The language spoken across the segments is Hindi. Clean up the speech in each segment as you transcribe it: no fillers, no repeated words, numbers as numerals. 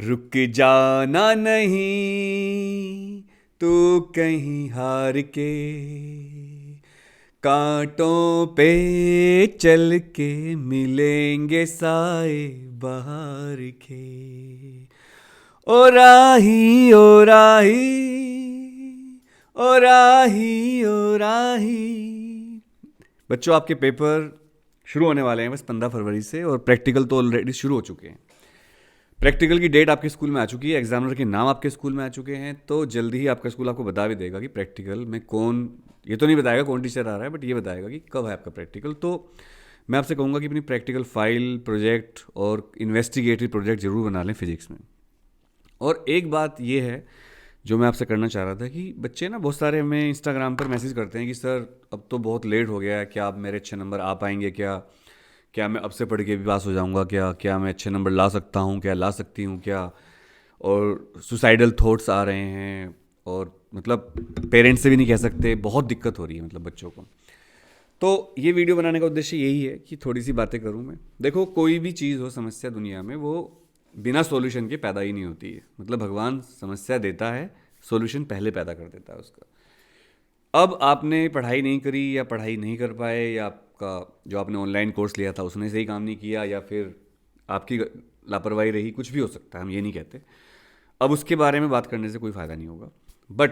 रुक जाना नहीं तू कहीं हार के, कांटों पे चल के मिलेंगे साए बाहर के। ओ राही ओ राही, ओ राही ओ राही। बच्चों, आपके पेपर शुरू होने वाले हैं बस 15 फरवरी से, और प्रैक्टिकल तो ऑलरेडी शुरू हो चुके हैं। प्रैक्टिकल की डेट आपके स्कूल में आ चुकी है, एग्जामिनर के नाम आपके स्कूल में आ चुके हैं, तो जल्दी ही आपका स्कूल आपको बता भी देगा कि प्रैक्टिकल में कौन, ये तो नहीं बताएगा कौन टीचर आ रहा है, बट ये बताएगा कि कब है आपका प्रैक्टिकल। तो मैं आपसे कहूँगा कि अपनी प्रैक्टिकल फाइल, प्रोजेक्ट और इन्वेस्टिगेटिव प्रोजेक्ट जरूर बना लें फिजिक्स में। और एक बात ये है जो मैं आपसे करना चाह रहा था कि बच्चे ना बहुत सारे हमें इंस्टाग्राम पर मैसेज करते हैं कि सर अब तो बहुत लेट हो गया है, क्या आप मेरे अच्छे नंबर आ पाएंगे, क्या क्या मैं अब से पढ़ के भी पास हो जाऊंगा, क्या क्या मैं अच्छे नंबर ला सकता हूँ, क्या ला सकती हूँ क्या। और सुसाइडल थॉट्स आ रहे हैं, और मतलब पेरेंट्स से भी नहीं कह सकते, बहुत दिक्कत हो रही है मतलब बच्चों को। तो ये वीडियो बनाने का उद्देश्य यही है कि थोड़ी सी बातें करूँ मैं। देखो, कोई भी चीज़ हो, समस्या दुनिया में, वो बिना सॉल्यूशन के पैदा ही नहीं होती है। मतलब भगवान समस्या देता है, सॉल्यूशन पहले पैदा कर देता है उसका। अब आपने पढ़ाई नहीं करी, या पढ़ाई नहीं कर पाए, या आपका जो आपने ऑनलाइन कोर्स लिया था उसने सही काम नहीं किया, या फिर आपकी लापरवाही रही, कुछ भी हो सकता है, हम ये नहीं कहते। अब उसके बारे में बात करने से कोई फ़ायदा नहीं होगा। बट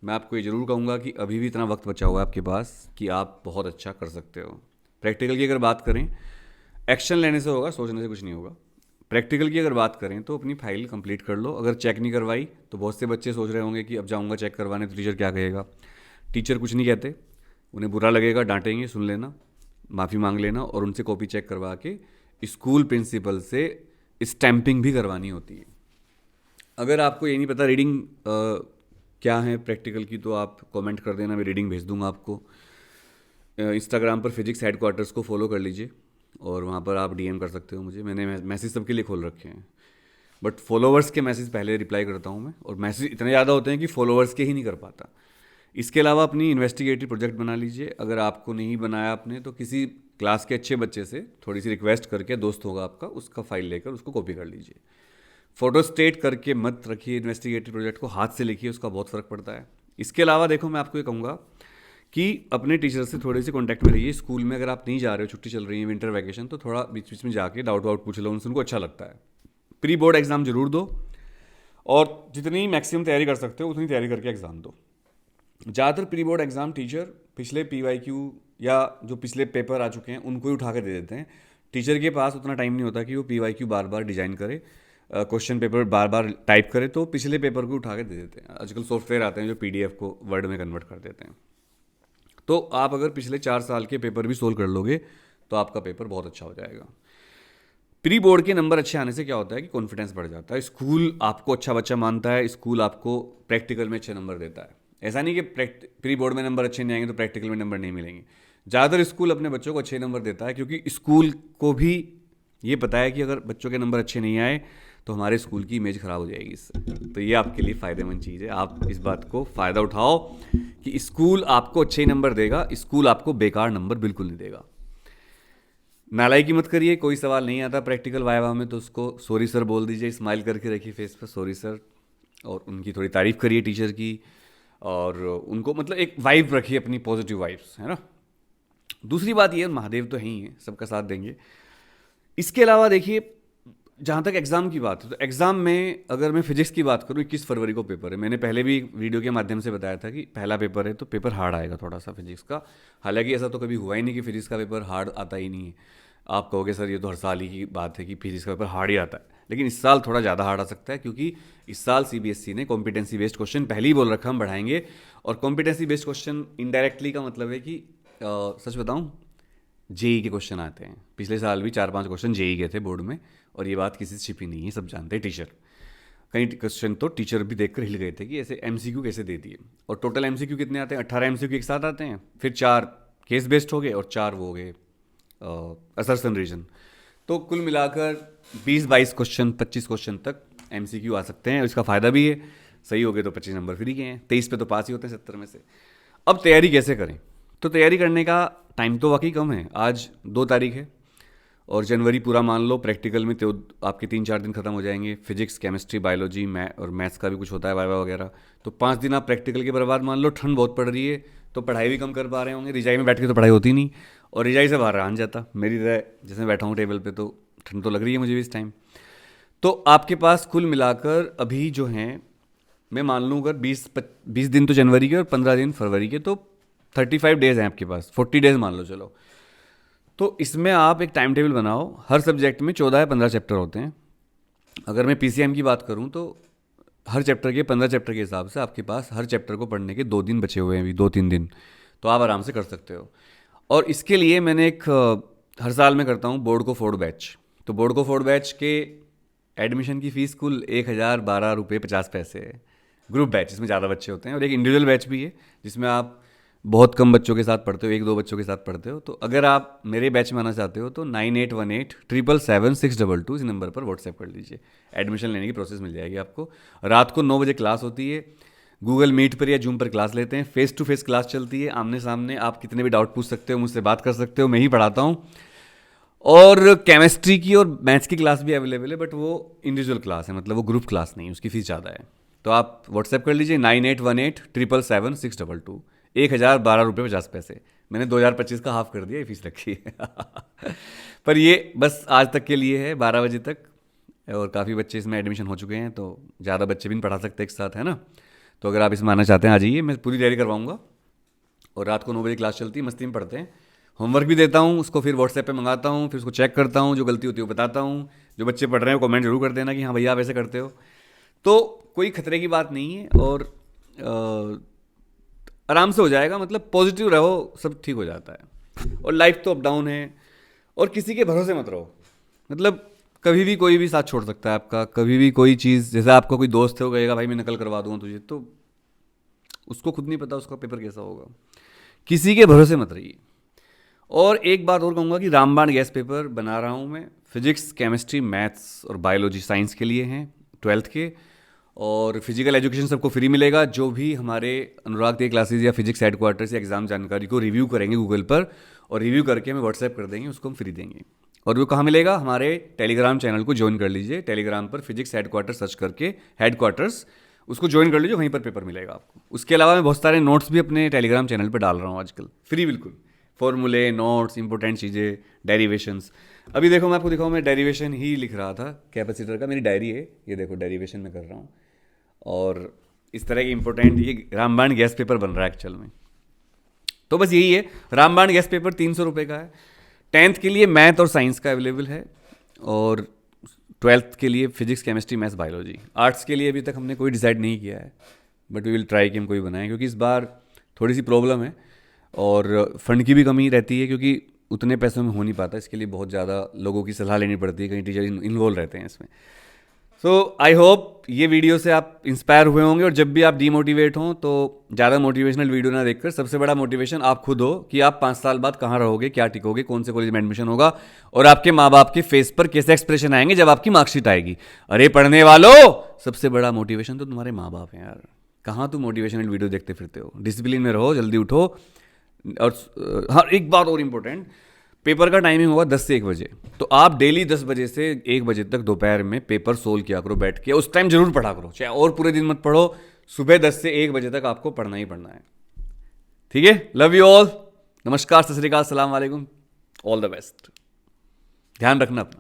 मैं आपको ये ज़रूर कहूँगा कि अभी भी इतना वक्त बचा हुआ है आपके पास कि आप बहुत अच्छा कर सकते हो। प्रैक्टिकल की अगर बात करें, एक्शन लेने से होगा, सोचने से कुछ नहीं होगा। प्रैक्टिकल की अगर बात करें तो अपनी फाइल कंप्लीट कर लो। अगर चेक नहीं करवाई तो बहुत से बच्चे सोच रहे होंगे कि अब जाऊंगा चेक करवाने तो टीचर क्या कहेगा। टीचर कुछ नहीं कहते, उन्हें बुरा लगेगा, डांटेंगे, सुन लेना, माफ़ी मांग लेना, और उनसे कॉपी चेक करवा के स्कूल प्रिंसिपल से स्टैंपिंग भी करवानी होती है। अगर आपको ये नहीं पता रीडिंग क्या है प्रैक्टिकल की, तो आप कमेंट कर देना, मैं रीडिंग भेज दूंगा आपको। इंस्टाग्राम पर फिजिक्स हेडक्वार्टर्स को फॉलो कर लीजिए, और वहाँ पर आप डीएम कर सकते हो मुझे। मैंने मैसेज सबके लिए खोल रखे हैं, बट फॉलोवर्स के मैसेज पहले रिप्लाई करता हूँ मैं, और मैसेज इतने ज़्यादा होते हैं कि फॉलोवर्स के ही नहीं कर पाता। इसके अलावा अपनी इन्वेस्टिगेटिव प्रोजेक्ट बना लीजिए। अगर आपको नहीं बनाया आपने, तो किसी क्लास के अच्छे बच्चे से थोड़ी सी रिक्वेस्ट करके, दोस्त होगा आपका, उसका फाइल लेकर उसको कॉपी कर लीजिए। फोटो स्टेट करके मत रखिए, इन्वेस्टिगेटिव प्रोजेक्ट को हाथ से लिखिए, उसका बहुत फ़र्क पड़ता है। इसके अलावा देखो, मैं आपको ये कहूँगा कि अपने टीचर से थोड़े से कॉन्टैक्ट में रहिए। स्कूल में अगर आप नहीं जा रहे हो, छुट्टी चल रही है, विंटर वैकेशन, तो थोड़ा बीच बीच में जाके डाउट वाउट पूछ लो उनसे, उनको अच्छा लगता है। प्री बोर्ड एग्ज़ाम जरूर दो, और जितनी मैक्सिमम तैयारी कर सकते हो उतनी तैयारी करके एग्ज़ाम दो। ज़्यादातर प्री बोर्ड एग्ज़ाम टीचर पिछले PYQ या जो पिछले पेपर आ चुके हैं उनको ही उठा के दे देते हैं। टीचर के पास उतना टाइम नहीं होता कि वो PYQ बार बार डिज़ाइन करे, क्वेश्चन पेपर बार बार टाइप करे, तो पिछले पेपर को उठा के दे देते हैं। आजकल सॉफ्टवेयर आते हैं जो PDF को वर्ड में कन्वर्ट कर देते हैं। तो आप अगर पिछले 4 साल के पेपर भी सोल्व कर लोगे तो आपका पेपर बहुत अच्छा हो जाएगा। प्री बोर्ड के नंबर अच्छे आने से क्या होता है कि कॉन्फिडेंस बढ़ जाता है। स्कूल आपको अच्छा बच्चा मानता है, स्कूल आपको प्रैक्टिकल में अच्छे नंबर देता है। ऐसा नहीं कि प्री बोर्ड में नंबर अच्छे नहीं आएंगे तो प्रैक्टिकल में नंबर नहीं मिलेंगे। ज़्यादातर स्कूल अपने बच्चों को अच्छे नंबर देता है, क्योंकि स्कूल को भी ये पता है कि अगर बच्चों के नंबर अच्छे नहीं आए तो हमारे स्कूल की इमेज ख़राब हो जाएगी इससे। तो ये आपके लिए फ़ायदेमंद चीज़ है, आप इस बात को फ़ायदा उठाओ कि स्कूल आपको अच्छे नंबर देगा, स्कूल आपको बेकार नंबर बिल्कुल नहीं देगा। नालायकी मत करिए, कोई सवाल नहीं आता प्रैक्टिकल वाइवा में तो उसको सॉरी सर बोल दीजिए, स्माइल करके रखिए फेस पर, सॉरी सर, और उनकी थोड़ी तारीफ़ करिए टीचर की, और उनको मतलब एक वाइब रखिए अपनी, पॉजिटिव वाइब्स, है ना। दूसरी बात ये, महादेव तो है ही है, सबका साथ देंगे। इसके अलावा देखिए, जहाँ तक एग्ज़ाम की बात है, तो एग्ज़ाम में अगर मैं फिजिक्स की बात करूँ, 21 फरवरी को पेपर है। मैंने पहले भी वीडियो के माध्यम से बताया था कि पहला पेपर है तो पेपर हार्ड आएगा थोड़ा सा फिजिक्स का। हालांकि ऐसा तो कभी हुआ ही नहीं कि फिजिक्स का पेपर हार्ड आता ही नहीं है। आप कहोगे सर ये तो हर साल ही की बात है कि फिजिक्स का पेपर हार्ड ही आता है, लेकिन इस साल थोड़ा ज़्यादा हार्ड आ सकता है, क्योंकि इस साल CBSE ने कॉम्पिटेंसी बेस्ड क्वेश्चन पहले ही बोल रखा हम बढ़ाएंगे। और कॉम्पिटेंसी बेस्ड क्वेश्चन इनडायरेक्टली का मतलब है कि सच बताऊँ, जेई के क्वेश्चन आते हैं। पिछले साल भी 4-5 क्वेश्चन जेई के थे बोर्ड में, और ये बात किसी से छिपी नहीं है, सब जानते हैं टीचर। कई क्वेश्चन तो टीचर भी देखकर हिल गए थे कि ऐसे MCQ कैसे दे दिए। और टोटल MCQ कितने आते हैं? 18 MCQ एक साथ आते हैं, फिर 4 केस बेस्ड हो गए और 4 वो हो गए असर्शन रीजन। तो कुल मिलाकर 20-22 क्वेश्चन, 25 क्वेश्चन तक MCQ आ सकते हैं। इसका फ़ायदा भी है, सही हो गए तो 25 नंबर फ्री के हैं, 23 पे तो पास ही होते हैं 70 में से। अब तैयारी कैसे करें? तो तैयारी करने का टाइम तो वाकई कम है, आज 2 तारीख है, और जनवरी पूरा मान लो प्रैक्टिकल में, तो आपके 3-4 दिन खत्म हो जाएंगे। फिजिक्स, केमिस्ट्री, बायोलॉजी, और मैथ्स का भी कुछ होता है, वाइवा वगैरह। तो 5 दिन आप प्रैक्टिकल के बर्बाद मान लो। ठंड बहुत पड़ रही है तो पढ़ाई भी कम कर पा रहे होंगे, रिजाई में बैठ के तो पढ़ाई होती नहीं, और रिजाई से बाहर रहा नहीं जाता। मेरी तरह जैसे बैठा हूँ टेबल पे, तो ठंड तो लग रही है मुझे भी इस टाइम। तो आपके पास कुल मिलाकर अभी जो हैं, मैं मान लूँ अगर 20 दिन तो जनवरी के और 15 दिन फरवरी के, तो 35 डेज़ हैं आपके पास, 40 डेज़ मान लो चलो। तो इसमें आप एक टाइम टेबल बनाओ। हर सब्जेक्ट में 14 या 15 चैप्टर होते हैं। अगर मैं पीसीएम की बात करूं तो हर चैप्टर के 15 चैप्टर के हिसाब से आपके पास हर चैप्टर को पढ़ने के 2 दिन बचे हुए हैं, अभी 2-3 दिन, तो आप आराम से कर सकते हो। और इसके लिए मैंने एक हर साल मैं करता हूँ बोर्ड को फोर्ड बैच। तो बोर्ड को फोर्ड बैच के एडमिशन की फ़ीस कुल 1012 रुपये 50 पैसे है। ग्रुप बैच जिसमें ज़्यादा बच्चे होते हैं, और एक इंडिविजुअल बैच भी है जिसमें आप बहुत कम बच्चों के साथ पढ़ते हो, 1-2 बच्चों के साथ पढ़ते हो। तो अगर आप मेरे बैच में आना चाहते हो तो 9818 777 622 इस नंबर पर व्हाट्सएप कर लीजिए। एडमिशन लेने की प्रोसेस मिल जाएगी आपको। रात को 9 बजे क्लास होती है। गूगल मीट पर या जूम पर क्लास लेते हैं। फेस टू फेस क्लास चलती है, आमने सामने। आप कितने भी डाउट पूछ सकते हो, मुझसे बात कर सकते हो, मैं ही पढ़ाता हूँ। और केमिस्ट्री की और मैथ्स की क्लास भी अवेलेबल है, बट वो इंडिविजुअल क्लास है, मतलब वो ग्रुप क्लास नहीं है, उसकी फ़ीस ज़्यादा है। तो आप व्हाट्सएप कर लीजिए 9818 777 622, 1012 रुपये 50 पैसे। मैंने 2025 का हाफ कर दिया, ये फीस रखी है। पर ये बस आज तक के लिए है, 12 बजे तक। और काफ़ी बच्चे इसमें एडमिशन हो चुके हैं, तो ज़्यादा बच्चे भी नहीं पढ़ा सकते एक साथ, है ना। तो अगर आप इसमें आना चाहते हैं आ जाइए, मैं पूरी तैयारी करवाऊँगा। और रात को 9 बजे क्लास चलती है, मस्ती में पढ़ते हैं। होमवर्क भी देता हूँ उसको, फिर व्हाट्सएप पे मंगाता हूँ, फिर उसको चेक करता हूँ, जो गलती होती है वो बताता हूँ। जो बच्चे पढ़ रहे हैं वो कमेंट जरूर कर देना कि हाँ भैया आप ऐसे करते हो। तो कोई खतरे की बात नहीं है, और आराम से हो जाएगा। मतलब पॉजिटिव रहो, सब ठीक हो जाता है। और लाइफ तो अप डाउन है, और किसी के भरोसे मत रहो। मतलब कभी भी कोई भी साथ छोड़ सकता है आपका, कभी भी कोई चीज़। जैसे आपका कोई दोस्त है, वो कहेगा भाई मैं नकल करवा दूंगा तुझे, तो उसको खुद नहीं पता उसका पेपर कैसा होगा। किसी के भरोसे मत रहिए। और एक बात और कहूँगा कि रामबाण गैस पेपर बना रहा हूँ मैं। फिजिक्स, केमिस्ट्री, मैथ्स और बायोलॉजी साइंस के लिए हैं 12th के। और फिजिकल एजुकेशन सबको फ्री मिलेगा। जो भी हमारे अनुराग के क्लासेज या फिजिक्स हेडक्वार्टर से एग्जाम जानकारी को रिव्यू करेंगे गूगल पर, और रिव्यू करके हमें व्हाट्सएप कर देंगे, उसको हम फ्री देंगे। और वो कहाँ मिलेगा? हमारे टेलीग्राम चैनल को ज्वाइन कर लीजिए। टेलीग्राम पर फिजिक्स हेडक्वार्टर सर्च करके, हेडक्वार्टर्स, उसको ज्वाइन कर लीजिए, वहीं पर पेपर मिलेगा आपको। उसके अलावा मैं बहुत सारे नोट्स भी अपने टेलीग्राम चैनल पर डाल रहा हूँ आजकल, फ्री बिल्कुल। फॉर्मूले, नोट्स, इंपॉर्टेंट चीज़ें, डेरिवेशंस। अभी देखो मैं आपको दिखाऊँ, मैं डेरिवेशन ही लिख रहा था कैपेसिटर का। मेरी डायरी है, ये देखो डेरिवेशन में कर रहा हूँ। और इस तरह के इंपॉर्टेंट ये रामबाण गैस पेपर बन रहा है एक्चुअल में। तो बस यही है। रामबाण गैस पेपर 300 रुपये का है। 10th के लिए मैथ और साइंस का अवेलेबल है, और 12th के लिए physics, chemistry, maths, biology. Arts के लिए अभी तक हमने कोई डिसाइड नहीं किया है, बट वी विल ट्राई कि हम कोई बनाएं, क्योंकि इस बार थोड़ी सी प्रॉब्लम है और फंड की भी कमी रहती है, क्योंकि उतने पैसों में हो नहीं पाता। इसके लिए बहुत ज़्यादा लोगों की सलाह लेनी पड़ती है, कई टीचर इन्वॉल्व रहते हैं इसमें। सो आई होप ये वीडियो से आप इंस्पायर हुए होंगे। और जब भी आप डीमोटिवेट हों तो ज़्यादा मोटिवेशनल वीडियो ना देखकर, सबसे बड़ा मोटिवेशन आप खुद हो कि आप 5 साल बाद कहाँ रहोगे, क्या टिकोगे, कौन से कॉलेज में एडमिशन होगा, और आपके माँ बाप के फेस पर कैसे एक्सप्रेशन आएंगे जब आपकी मार्कशीट आएगी। अरे पढ़ने वालों, सबसे बड़ा मोटिवेशन तो तुम्हारे माँ बाप हैं यार। कहाँ तुम मोटिवेशनल वीडियो देखते फिरते हो? डिसिप्लिन में रहो, जल्दी उठो। और हाँ, एक बात और इम्पोर्टेंट, पेपर का टाइमिंग होगा 10 से 1 बजे। तो आप डेली 10 बजे से 1 बजे तक दोपहर में पेपर सोल्व किया करो बैठ के। उस टाइम जरूर पढ़ा करो, चाहे और पूरे दिन मत पढ़ो। सुबह 10 से 1 बजे तक आपको पढ़ना ही पढ़ना है। ठीक है? Love you all. नमस्कार, सत श्री अकाल, सलाम वालेकुम, ऑल द बेस्ट। ध्यान रखना अपना।